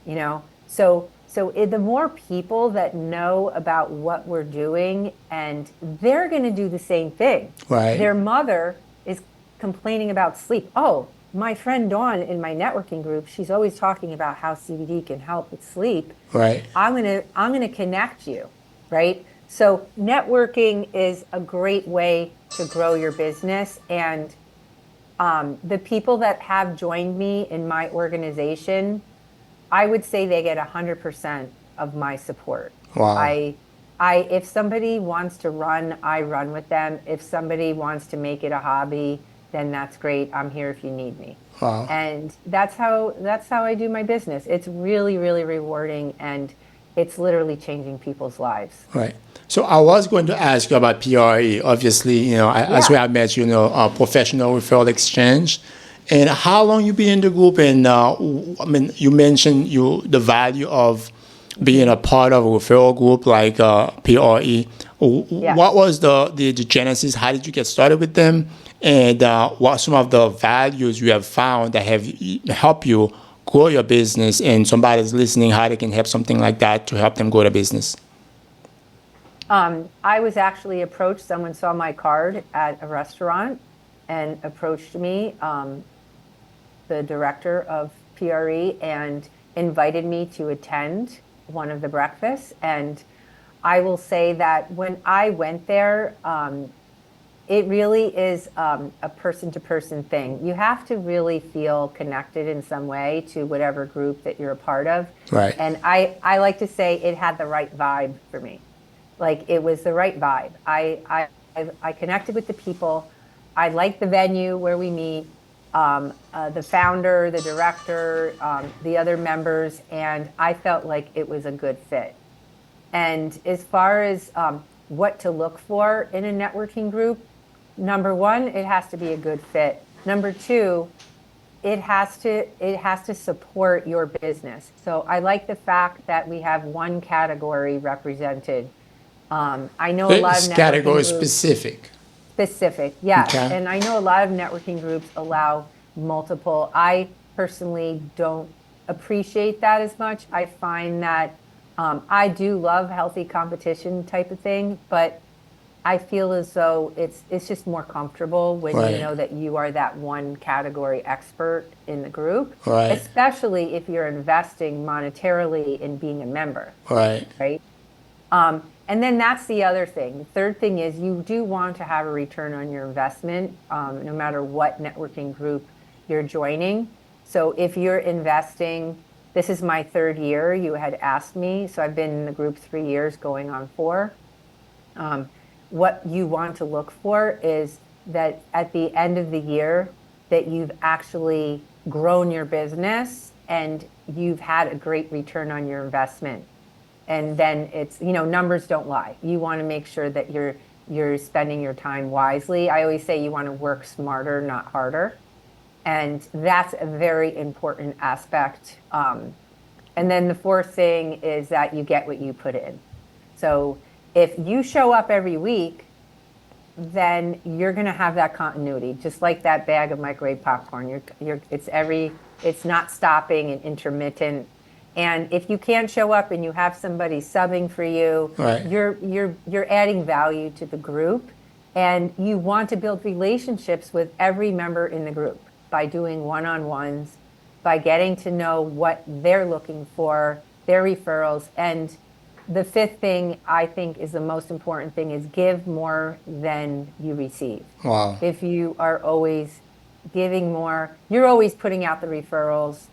You know, so the more people that know about what we're doing, and they're going to do the same thing. Right. Their mother is complaining about sleep. Oh, my friend Dawn in my networking group, she's always talking about how CBD can help with sleep. Right. I'm gonna connect you, right? So networking is a great way to grow your business, and the people that have joined me in my organization, I would say they get 100% of my support. Wow. If somebody wants to run, I run with them. If somebody wants to make it a hobby, then that's great. I'm here if you need me. Wow. And that's how I do my business. It's really, really rewarding, and it's literally changing people's lives. Right. So I was going to ask you about PRE. Obviously, you know, as we have met, you know, Professional Referral Exchange. And how long you been in the group? And I mean, you mentioned the value of being a part of a referral group like PRE. Yeah. What was the genesis? How did you get started with them? And what are some of the values you have found that have helped you grow your business? And somebody's listening, how they can help something like that to help them grow their business? I was actually approached. Someone saw my card at a restaurant and approached me, the director of PRE, and invited me to attend one of the breakfasts. And I will say that when I went there, it really is a person-to-person thing. You have to really feel connected in some way to whatever group that you're a part of. Right. And I like to say it had the right vibe for me. Like, it was the right vibe. I connected with the people. I liked the venue where we meet, the founder, the director, the other members, and I felt like it was a good fit. And as far as what to look for in a networking group, number one, it has to be a good fit. Number two, it has to support your business. So I like the fact that we have one category represented. I know a lot of networking category groups, specific. Specific, yes. Okay. And I know a lot of networking groups allow multiple. I personally don't appreciate that as much. I find that I do love healthy competition type of thing, but I feel as though it's just more comfortable when Right. you know that you are that one category expert in the group, Right. especially if you're investing monetarily in being a member. Right. Right? And then that's the other thing. The third thing is you do want to have a return on your investment, no matter what networking group you're joining. So if you're investing, this is my third year, you had asked me, so I've been in the group 3 years going on 4. What you want to look for is that at the end of the year that you've actually grown your business and you've had a great return on your investment. And then it's, you know, numbers don't lie. You want to make sure that you're spending your time wisely. I always say you want to work smarter, not harder. And that's a very important aspect. And then the fourth thing is that you get what you put in. So if you show up every week, then you're going to have that continuity, just like that bag of microwave popcorn. It's not stopping and intermittent. And if you can't show up and you have somebody subbing for you, Right. you're adding value to the group, and you want to build relationships with every member in the group by doing one-on-ones, by getting to know what they're looking for, their referrals. And the fifth thing I think is the most important thing is give more than you receive. Wow. If you are always giving more, you're always putting out the referrals,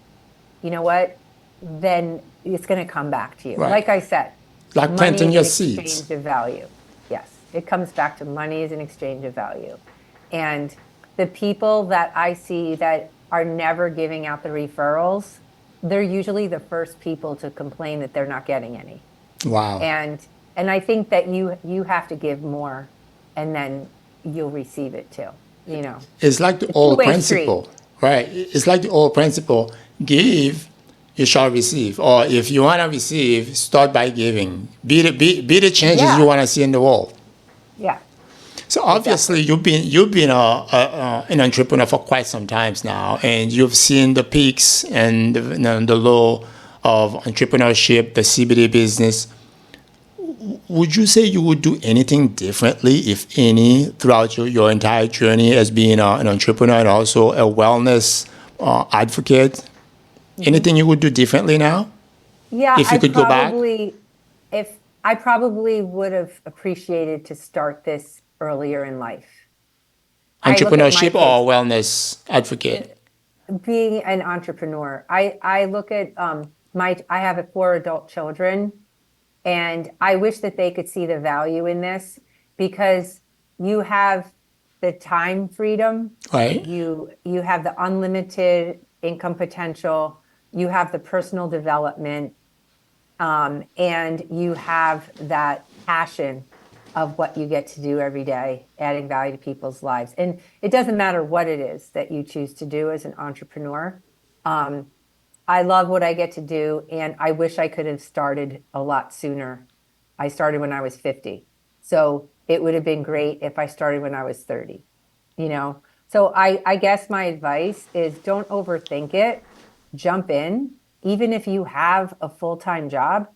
you know what? Then it's going to come back to you. Right. Like I said, Like planting money your is an seeds. exchange of value. Yes, it comes back to money as an exchange of value. And the people that I see that are never giving out the referrals, they're usually the first people to complain that they're not getting any. Wow. And I think that you have to give more, and then you'll receive it too. It's like the It's a old two-way street. principle, right? It's like the old principle: give, you shall receive. Or if you want to receive, start by giving. Be the changes you Yeah, want to see in the world. yeah, So obviously, exactly. you've been an entrepreneur for quite some times now, and you've seen the peaks and the low of entrepreneurship, the CBD business. Would you say you would do anything differently, if any, throughout your entire journey as being an entrepreneur and also a wellness advocate? Hmm. Anything you would do differently now Yeah, if you could go back? if I probably would have appreciated to start this earlier in life. I look at my Entrepreneurship or kids. wellness advocate? Being an entrepreneur, I look at I have 4 adult children, and I wish that they could see the value in this, because you have the time freedom, Right, you have the unlimited income potential, you have the personal development, and you have that passion of what you get to do every day, adding value to people's lives. And it doesn't matter what it is that you choose to do as an entrepreneur. Um, I love what I get to do, and I wish I could have started a lot sooner. I started when I was 50. So it would have been great if I started when I was 30, you know? So I guess my advice is, don't overthink it. Jump in. Even if you have a full-time job,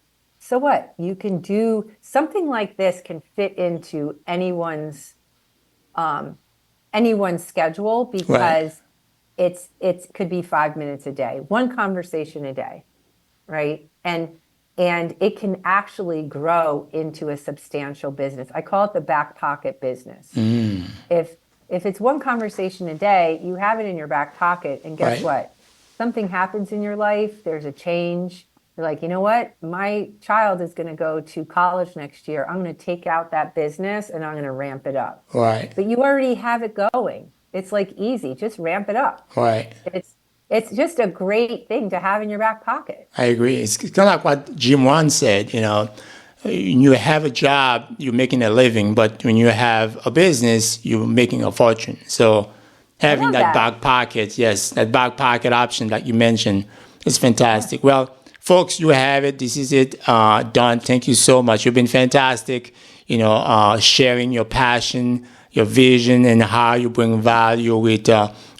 so what? You can do something like this, can fit into um, anyone's schedule, right, because it could be 5 minutes a day, one conversation a day, right? And it can actually grow into a substantial business. I call it the back pocket business. If if it's one conversation a day, you have it in your back pocket, and guess right, what? Something happens in your life, there's a change. You're like, you know what? My child is going to go to college next year. I'm going to take out that business and I'm going to ramp it up. right, But you already have it going. It's like easy, just ramp it up. right. It's just a great thing to have in your back pocket. I agree. It's kind of like what Jim Rohn said. When you have a job, you're making a living, but when you have a business, you're making a fortune. So I having love that that. back pocket, yes, that back pocket option that you mentioned is fantastic. Well, folks, you have it. This is it. Dawn, thank you so much. You've been fantastic, sharing your passion, your vision, and how you bring value with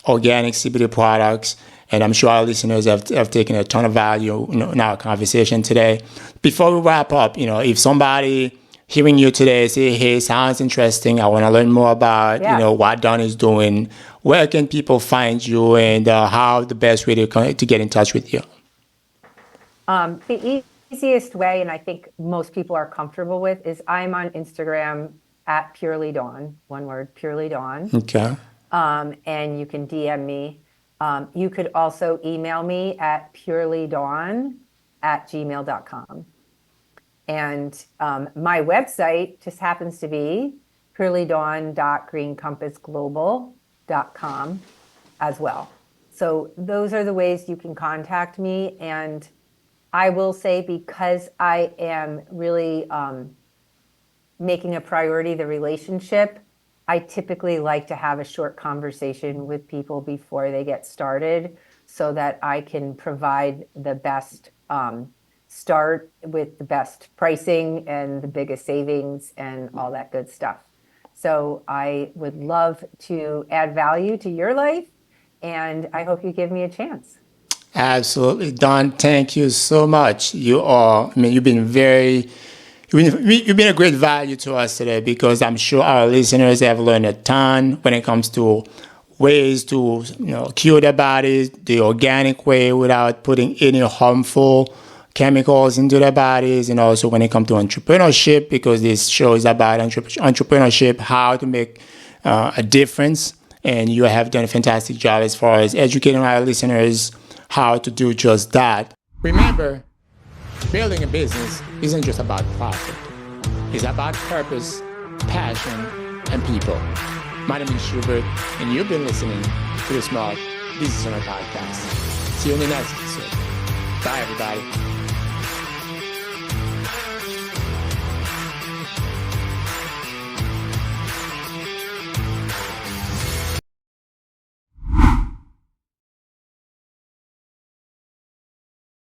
organic CBD products. And I'm sure our listeners have taken a ton of value in our conversation today. Before we wrap up, if somebody hearing you today say, hey, sounds interesting, I want to learn more about, Yeah. what Dawn is doing, where can people find you, and how the best way to get in touch with you? The easiest way, and I think most people are comfortable with, is I'm on Instagram at Purely Dawn, one word, Purely Dawn. Okay. And you can DM me. You could also email me at purelydawn@gmail.com. And my website just happens to be purelydawn.greencompassglobal.com as well. So those are the ways you can contact me. And I will say, because I am really making a priority the relationship, I typically like to have a short conversation with people before they get started, so that I can provide the best start with the best pricing and the biggest savings and all that good stuff. So I would love to add value to your life, and I hope you give me a chance. Absolutely. Don, thank you so much. You've been a great value to us today, because I'm sure our listeners have learned a ton when it comes to ways to, cure their bodies the organic way without putting any harmful chemicals into their bodies. And also when it comes to entrepreneurship, because this show is about entrepreneurship, how to make a difference. And you have done a fantastic job as far as educating our listeners how to do just that. Remember, building a business isn't just about profit. It's about purpose, passion, and people. My name is Schubert, and you've been listening to the Smart Business Owner Podcast. See you in the next episode. Bye, everybody.